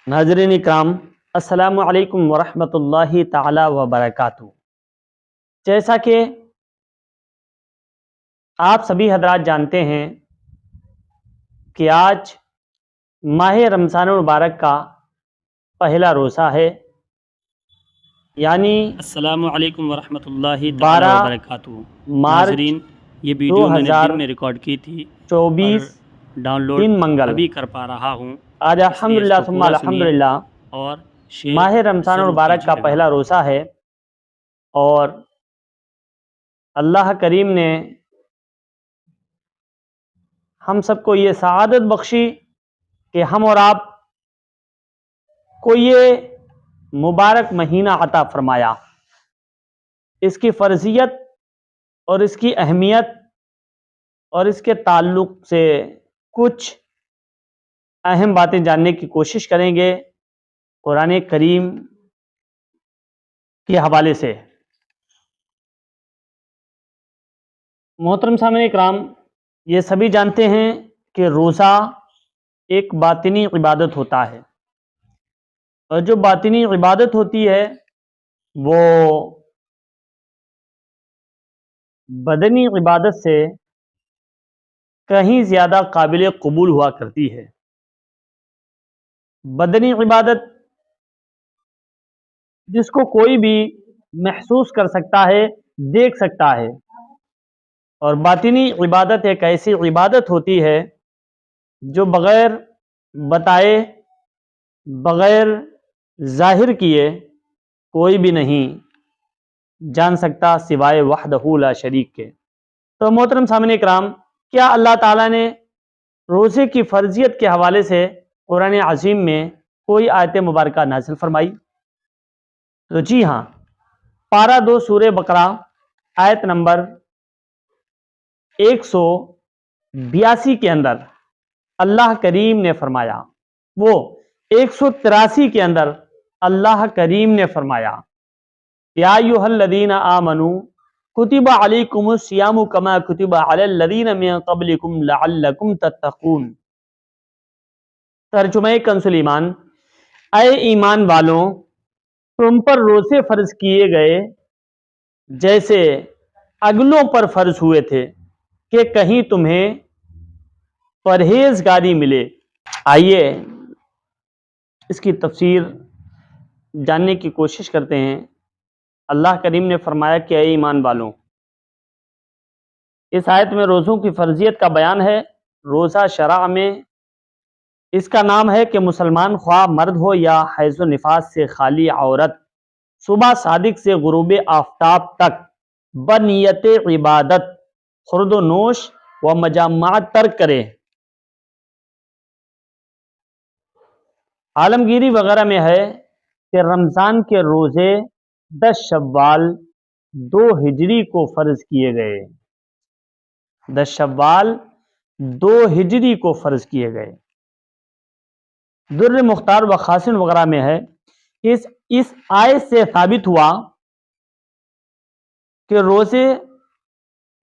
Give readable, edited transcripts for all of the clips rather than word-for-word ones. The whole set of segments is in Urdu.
ناظرین اکرام، السلام علیکم ورحمۃ اللہ تعالی وبرکاتہ۔ جیسا کہ آپ سبھی حضرات جانتے ہیں کہ آج ماہ رمضان المبارک کا پہلا روزہ ہے، یعنی السلام علیکم ورحمۃ اللہ تعالی 12 وبرکاتہ۔ مارچ ناظرین، یہ ویڈیو میں نے دن میں ریکارڈ کی تھی 2024 اور ڈاؤن لوڈ دن منگل۔ ابھی کر پا رہا ہوں، آج اس لیے اس الحمدللہ کو ثم پورا سنیے الحمدللہ اور شیئر ماہ رمضان ضرور المبارک کا کیجیے گا۔ پہلا روزہ ہے، اور اللہ کریم نے ہم سب کو یہ سعادت بخشی کہ ہم اور آپ کو یہ مبارک مہینہ عطا فرمایا۔ اس کی فرضیت اور اس کی اہمیت اور اس کے تعلق سے کچھ اہم باتیں جاننے کی کوشش کریں گے قرآن کریم کے حوالے سے۔ محترم سامعین اکرام، یہ سبھی جانتے ہیں کہ روزہ ایک باطنی عبادت ہوتا ہے، اور جو باطنی عبادت ہوتی ہے وہ بدنی عبادت سے کہیں زیادہ قابل قبول ہوا کرتی ہے۔ بدنی عبادت جس کو کوئی بھی محسوس کر سکتا ہے، دیکھ سکتا ہے، اور باطنی عبادت ایک ایسی عبادت ہوتی ہے جو بغیر بتائے، بغیر ظاہر کیے کوئی بھی نہیں جان سکتا سوائے وحدہ لا شریک کے۔ تو محترم سامعین اکرام، کیا اللہ تعالیٰ نے روزے کی فرضیت کے حوالے سے قرآن عظیم میں کوئی آیت مبارکہ نازل فرمائی؟ تو جی ہاں، پارہ 2 سورہ بقرہ آیت نمبر 182 کے اندر اللہ کریم نے فرمایا، وہ 183 کے اندر اللہ کریم نے فرمایا، یا ایھا الذین آمنوا کتب علیکم الصیام کما کتب علی الذین من قبلکم لعلکم تتقون۔ ترجمہ کنز ایمان: اے ایمان والوں، تم پر روزے فرض کیے گئے جیسے اگلوں پر فرض ہوئے تھے کہ کہیں تمہیں پرہیزگاری ملے۔ آئیے اس کی تفسیر جاننے کی کوشش کرتے ہیں۔ اللہ کریم نے فرمایا کہ اے ایمان والوں، اس آیت میں روزوں کی فرضیت کا بیان ہے۔ روزہ شرع میں اس کا نام ہے کہ مسلمان خواہ مرد ہو یا حیض و نفاس سے خالی عورت صبح صادق سے غروب آفتاب تک بنیت عبادت خورد و نوش و مجامعت ترک کرے۔ عالمگیری وغیرہ میں ہے کہ رمضان کے روزے 10 شوال 2 ہجری کو فرض کیے گئے۔ 10 شوال 2 ہجری کو فرض کیے گئے۔ در مختار و خاصن وغیرہ میں ہے کہ اس آیت سے ثابت ہوا کہ روزے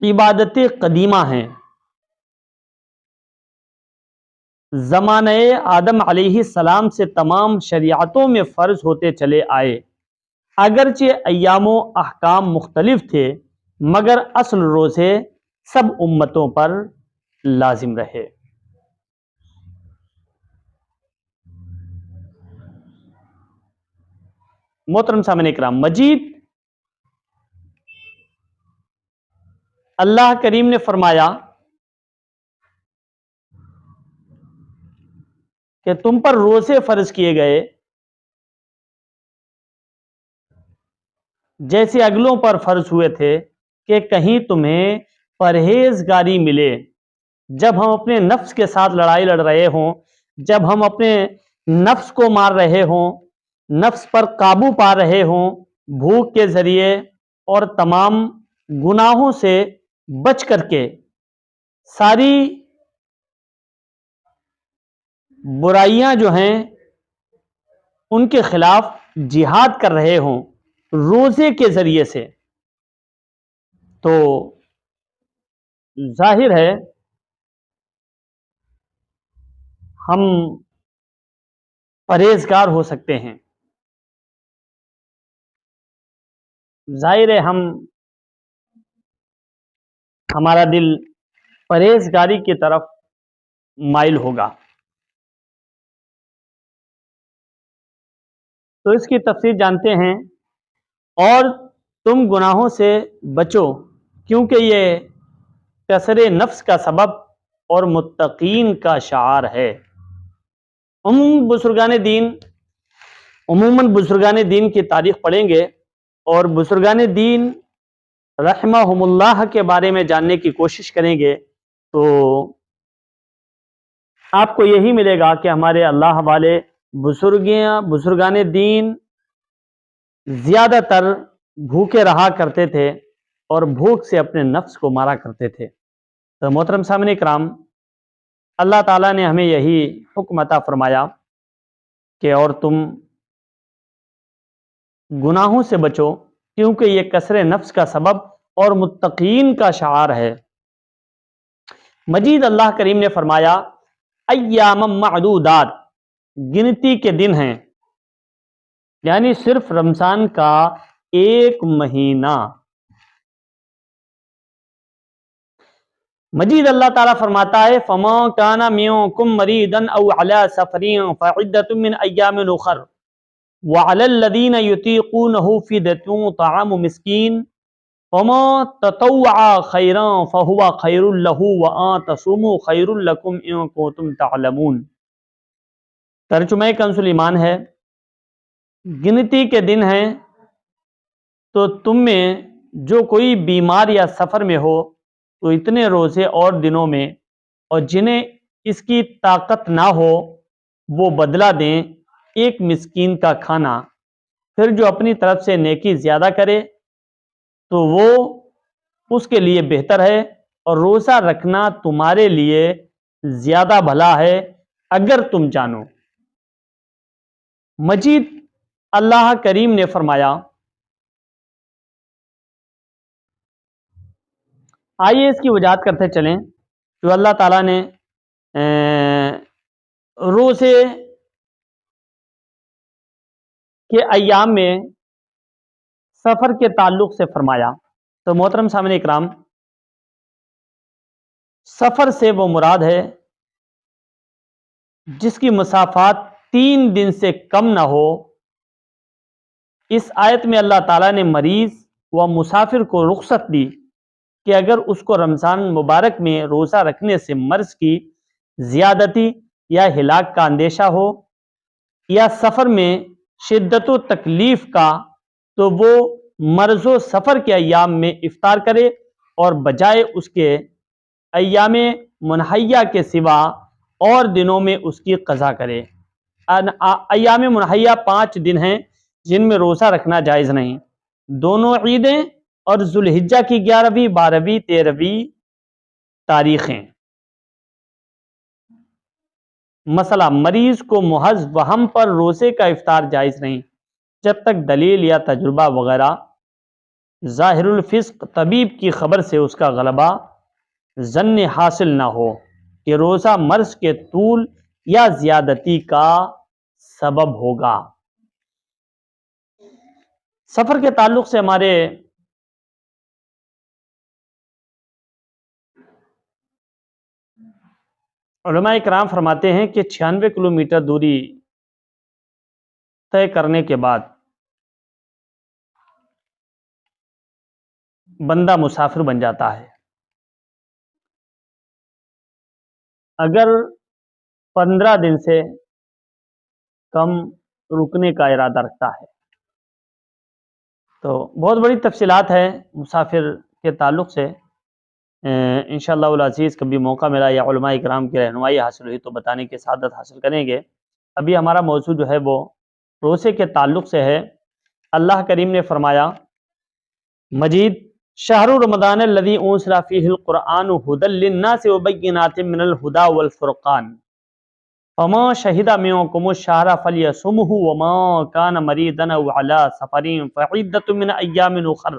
عبادت قدیمہ ہیں، زمانہ آدم علیہ السلام سے تمام شریعتوں میں فرض ہوتے چلے آئے۔ اگرچہ ایام و احکام مختلف تھے، مگر اصل روزے سب امتوں پر لازم رہے۔ محترم سامعین اکرام، مجید اللہ کریم نے فرمایا کہ تم پر روزے فرض کیے گئے جیسے اگلوں پر فرض ہوئے تھے کہ کہیں تمہیں پرہیزگاری ملے۔ جب ہم اپنے نفس کے ساتھ لڑائی لڑ رہے ہوں، جب ہم اپنے نفس کو مار رہے ہوں، نفس پر قابو پا رہے ہوں، بھوک کے ذریعے اور تمام گناہوں سے بچ کر کے ساری برائیاں جو ہیں ان کے خلاف جہاد کر رہے ہوں روزے کے ذریعے سے، تو ظاہر ہے ہم پرہیزگار ہو سکتے ہیں۔ ظاہر ہے ہمارا دل پرہیزگاری کی طرف مائل ہوگا۔ تو اس کی تفسیر جانتے ہیں، اور تم گناہوں سے بچو کیونکہ یہ کسر نفس کا سبب اور متقین کا شعار ہے۔ عموماً بزرگان دین کی تاریخ پڑھیں گے اور بزرگان دین رحمہم اللہ کے بارے میں جاننے کی کوشش کریں گے تو آپ کو یہی ملے گا کہ ہمارے اللہ والے بزرگان دین زیادہ تر بھوکے رہا کرتے تھے اور بھوک سے اپنے نفس کو مارا کرتے تھے۔ تو محترم سامعین کرام، اللہ تعالیٰ نے ہمیں یہی حکم عطا فرمایا کہ اور تم گناہوں سے بچو کیونکہ یہ کسر نفس کا سبب اور متقین کا شعار ہے۔ مجید اللہ کریم نے فرمایا ایام معدودات، گنتی کے دن ہیں، یعنی صرف رمضان کا ایک مہینہ۔ مجید اللہ تعالیٰ فرماتا ہے فَمَا كَانَ مِنكُم مَّرِيضًا أَوْ عَلَىٰ سَفَرٍ فَعِدَّةٌ مِّنْ أَيَّامٍ أُخَرَ وَعَلَى الَّذِينَ يُطِيقُونَهُ فِدْيَةٌ طَعَامُ مِسْكِينٍ وَمَا تَطَوَّعَ خَيْرًا فَهُوَ خَيْرٌ لَّهُ وَأَن تَصُومُوا خَيْرٌ لَّكُمْ إِن كُنتُمْ تَعْلَمُونَ۔ ترجمہ کنز الایمان ہے، گنتی کے دن ہیں تو تم میں جو کوئی بیمار یا سفر میں ہو تو اتنے روزے اور دنوں میں، اور جنہیں اس کی طاقت نہ ہو وہ بدلہ دیں ایک مسکین کا کھانا۔ پھر جو اپنی طرف سے نیکی زیادہ کرے تو وہ اس کے لیے بہتر ہے، اور روزہ رکھنا تمہارے لیے زیادہ بھلا ہے اگر تم جانو۔ مجید اللہ کریم نے فرمایا، آئیے اس کی وجاہت کرتے چلیں جو اللہ تعالیٰ نے روزے کے ایام میں سفر کے تعلق سے فرمایا۔ تو محترم سامعین اکرام، سفر سے وہ مراد ہے جس کی مسافات 3 دن سے کم نہ ہو۔ اس آیت میں اللہ تعالیٰ نے مریض و مسافر کو رخصت دی کہ اگر اس کو رمضان مبارک میں روزہ رکھنے سے مرض کی زیادتی یا ہلاک کا اندیشہ ہو یا سفر میں شدت و تکلیف کا، تو وہ مرض و سفر کے ایام میں افطار کرے اور بجائے اس کے ایام منحیہ کے سوا اور دنوں میں اس کی قضا کرے۔ ایام منحیہ 5 دن ہیں جن میں روزہ رکھنا جائز نہیں، دونوں عیدیں اور ذوالحجہ کی 11ویں 12ویں 13ویں تاریخیں۔ مسئلہ، مریض کو محض وہم پر روزے کا افطار جائز نہیں جب تک دلیل یا تجربہ وغیرہ ظاہر الفسق طبیب کی خبر سے اس کا غلبہ ظن حاصل نہ ہو کہ روزہ مرض کے طول یا زیادتی کا سبب ہوگا۔ سفر کے تعلق سے ہمارے علماء کرام فرماتے ہیں کہ 96 کلومیٹر دوری طے کرنے کے بعد بندہ مسافر بن جاتا ہے۔ اگر 15 دن سے کم رکنے کا ارادہ رکھتا ہے تو بہت بڑی تفصیلات ہیں مسافر کے تعلق سے۔ انشاءاللہ العزیز کبھی موقع ملا یا علماء کرام کی رہنمائی حاصل ہوئی تو بتانے کی سعادت حاصل کریں گے۔ ابھی ہمارا موضوع جو ہے وہ روزے کے تعلق سے ہے۔ اللہ کریم نے فرمایا مجید شہر رمضان الذی انزل فیہ القرآن ھدی للناس وبینات من الھدی والفرقان فمن شہد منکم الشہر فلیصمہ ومن کان مریضا او علی سفر فعدۃ من ایام اخر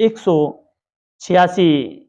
186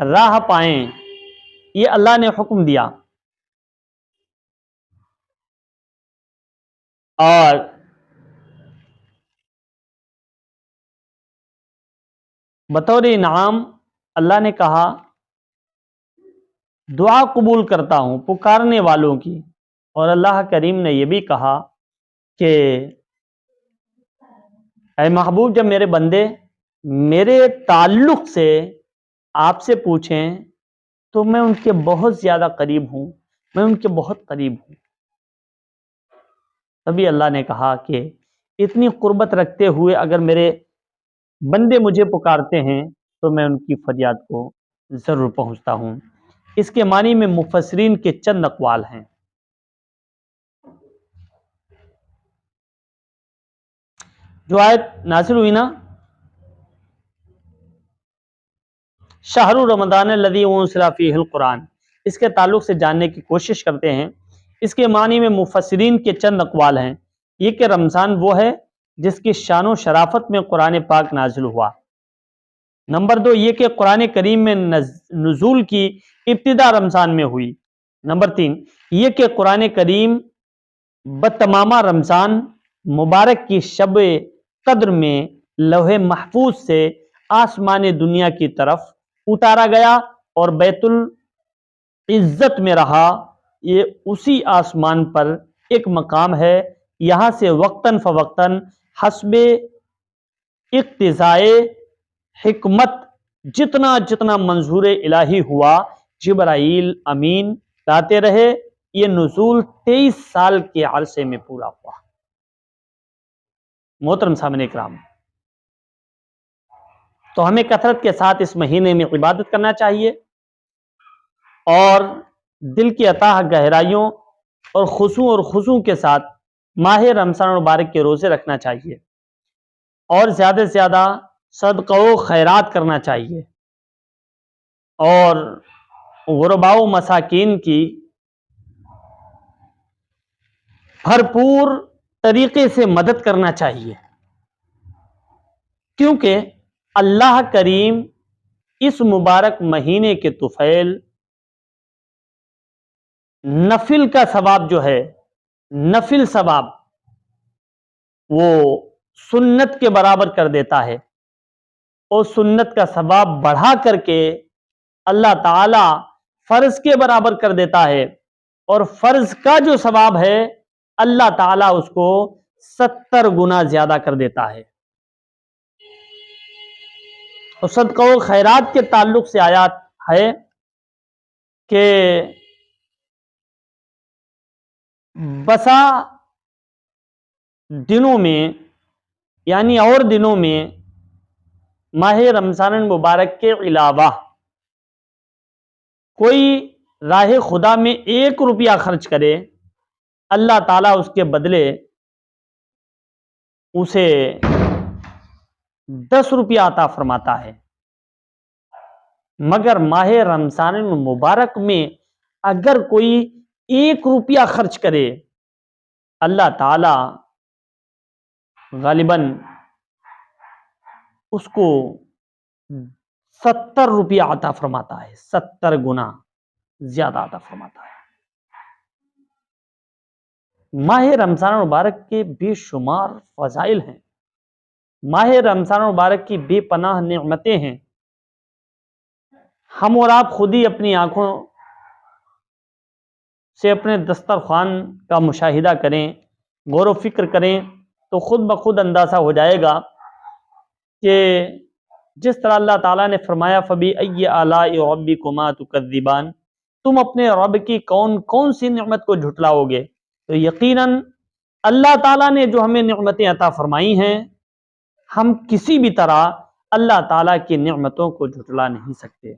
راہ پائیں، یہ اللہ نے حکم دیا۔ اور بطور انعام اللہ نے کہا دعا قبول کرتا ہوں پکارنے والوں کی، اور اللہ کریم نے یہ بھی کہا کہ اے محبوب، جب میرے بندے میرے تعلق سے آپ سے پوچھیں تو میں ان کے بہت زیادہ قریب ہوں، میں ان کے بہت قریب ہوں۔ تبھی اللہ نے کہا کہ اتنی قربت رکھتے ہوئے اگر میرے بندے مجھے پکارتے ہیں تو میں ان کی فریاد کو ضرور پہنچتا ہوں۔ اس کے معنی میں مفسرین کے چند اقوال ہیں۔ جو آیت نازل ہوئی نا، شہر رمضان الذی انزل فیہ القرآن، اس کے تعلق سے جاننے کی کوشش کرتے ہیں۔ اس کے معنی میں مفسرین کے چند اقوال ہیں۔ یہ کہ رمضان وہ ہے جس کی شان و شرافت میں قرآن پاک نازل ہوا۔ نمبر 2 یہ کہ قرآن کریم میں نزول کی ابتدا رمضان میں ہوئی۔ نمبر 3 یہ کہ قرآن کریم بتمامہ رمضان مبارک کی شب قدر میں لوح محفوظ سے آسمان دنیا کی طرف اتارا گیا اور بیت العزت میں رہا۔ یہ اسی آسمان پر ایک مقام ہے، یہاں سے وقتاً فوقتاً حسب اقتضائے حکمت جتنا جتنا منظور الہی ہوا جبرائیل امین لاتے رہے۔ یہ نزول 23 سال کے عرصے میں پورا ہوا۔ محترم سامعین اکرام، تو ہمیں کثرت کے ساتھ اس مہینے میں عبادت کرنا چاہیے اور دل کی اتاہ گہرائیوں اور خضوع کے ساتھ ماہ رمضان مبارک کے روزے رکھنا چاہیے اور زیادہ سے زیادہ صدقہ و خیرات کرنا چاہیے اور غرباء و مساکین کی بھرپور طریقے سے مدد کرنا چاہیے، کیونکہ اللہ کریم اس مبارک مہینے کے طفیل نفل کا ثواب جو ہے، نفل ثواب وہ سنت کے برابر کر دیتا ہے، اور سنت کا ثواب بڑھا کر کے اللہ تعالی فرض کے برابر کر دیتا ہے، اور فرض کا جو ثواب ہے اللہ تعالی اس کو 70 گنا زیادہ کر دیتا ہے۔ اور صدقہ و خیرات کے تعلق سے آیات ہے کہ بسا دنوں میں یعنی اور دنوں میں ماہ رمضان المبارک کے علاوہ کوئی راہ خدا میں 1 روپیہ خرچ کرے، اللہ تعالیٰ اس کے بدلے اسے 10 روپیہ عطا فرماتا ہے۔ مگر ماہ رمضان المبارک میں اگر کوئی 1 روپیہ خرچ کرے، اللہ تعالی غالباً اس کو 70 روپیہ عطا فرماتا ہے، 70 گنا زیادہ عطا فرماتا ہے۔ ماہ رمضان مبارک کے بے شمار فضائل ہیں، ماہ رمضان مبارک کی بے پناہ نعمتیں ہیں۔ ہم اور آپ خود ہی اپنی آنکھوں سے اپنے دسترخوان کا مشاہدہ کریں، غور و فکر کریں تو خود بخود اندازہ ہو جائے گا کہ جس طرح اللہ تعالیٰ نے فرمایا فَبِأَيِّ آلَاءِ رَبِّكُمَا تُكَذِّبَانِ، تم اپنے رب کی کون کون سی نعمت کو جھٹلاؤ گے؟ تو یقیناً اللہ تعالیٰ نے جو ہمیں نعمتیں عطا فرمائی ہیں، ہم کسی بھی طرح اللہ تعالیٰ کی نعمتوں کو جھٹلا نہیں سکتے،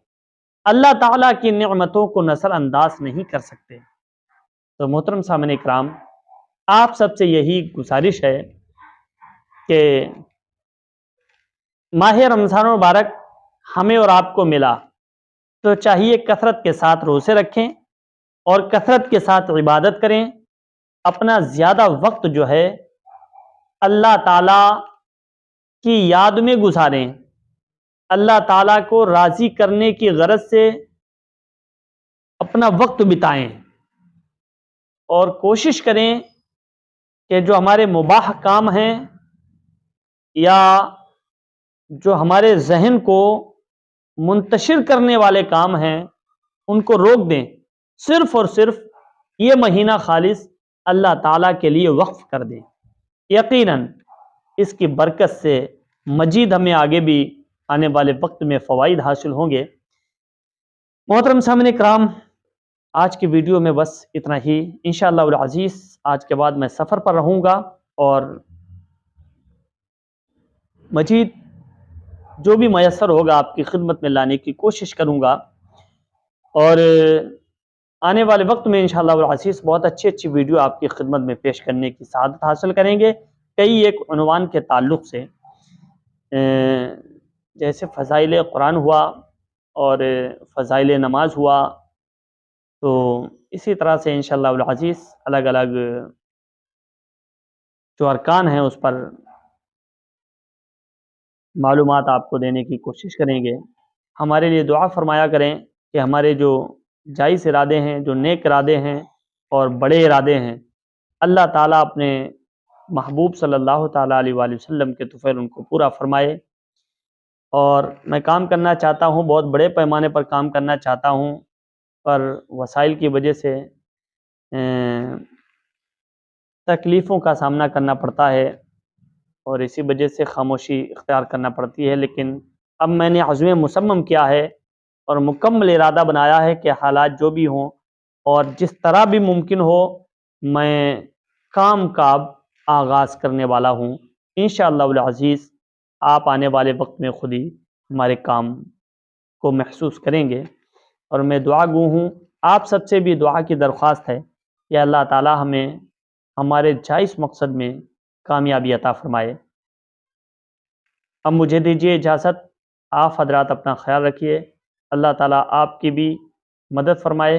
اللہ تعالیٰ کی نعمتوں کو نظر انداز نہیں کر سکتے۔ تو محترم سامعین اکرام، آپ سب سے یہی گزارش ہے کہ ماہ رمضان مبارک ہمیں اور آپ کو ملا تو چاہیے کثرت کے ساتھ روزے رکھیں اور کثرت کے ساتھ عبادت کریں، اپنا زیادہ وقت جو ہے اللہ تعالیٰ کی یاد میں گزاریں، اللہ تعالیٰ کو راضی کرنے کی غرض سے اپنا وقت بتائیں اور کوشش کریں کہ جو ہمارے مباح کام ہیں یا جو ہمارے ذہن کو منتشر کرنے والے کام ہیں ان کو روک دیں، صرف اور صرف یہ مہینہ خالص اللہ تعالیٰ کے لیے وقف کر دیں۔ یقیناً اس کی برکت سے مزید ہمیں آگے بھی آنے والے وقت میں فوائد حاصل ہوں گے۔ محترم سامعین کرام، آج کی ویڈیو میں بس اتنا ہی۔ انشاءاللہ العزیز آج کے بعد میں سفر پر رہوں گا اور مزید جو بھی میسر ہوگا آپ کی خدمت میں لانے کی کوشش کروں گا، اور آنے والے وقت میں انشاءاللہ العزیز بہت اچھی ویڈیو آپ کی خدمت میں پیش کرنے کی سعادت حاصل کریں گے، کئی ایک عنوان کے تعلق سے، جیسے فضائل قرآن ہوا اور فضائل نماز ہوا، تو اسی طرح سے انشاءاللہ العزیز الگ الگ جو ارکان ہیں اس پر معلومات آپ کو دینے کی کوشش کریں گے۔ ہمارے لیے دعا فرمایا کریں کہ ہمارے جو جائز ارادے ہیں، جو نیک ارادے ہیں اور بڑے ارادے ہیں، اللہ تعالیٰ اپنے محبوب صلی اللہ تعالیٰ علیہ وآلہ وسلم کے طفیل ان کو پورا فرمائے۔ اور میں کام کرنا چاہتا ہوں، بہت بڑے پیمانے پر کام کرنا چاہتا ہوں، پر وسائل کی وجہ سے تکلیفوں کا سامنا کرنا پڑتا ہے اور اسی وجہ سے خاموشی اختیار کرنا پڑتی ہے، لیکن اب میں نے عزم مصمم کیا ہے اور مکمل ارادہ بنایا ہے کہ حالات جو بھی ہوں اور جس طرح بھی ممکن ہو میں کام کا آغاز کرنے والا ہوں۔ انشاءاللہ العزیز آپ آنے والے وقت میں خود ہی ہمارے کام کو محسوس کریں گے، اور میں دعا گو ہوں، آپ سب سے بھی دعا کی درخواست ہے کہ اللہ تعالی ہمیں ہمارے جائز مقصد میں کامیابی عطا فرمائے۔ اب مجھے دیجیے اجازت، آپ حضرات اپنا خیال رکھیے، اللہ تعالیٰ آپ کی بھی مدد فرمائے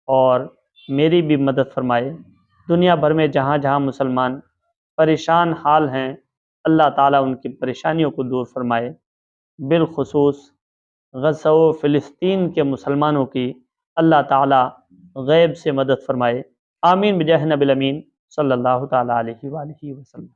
اور میری بھی مدد فرمائے۔ دنیا بھر میں جہاں جہاں مسلمان پریشان حال ہیں، اللہ تعالیٰ ان کی پریشانیوں کو دور فرمائے، بالخصوص غزہ و فلسطین کے مسلمانوں کی اللہ تعالیٰ غیب سے مدد فرمائے۔ آمین بجاہ نبی الامین صلی اللہ تعالیٰ علیہ وآلہ وسلم۔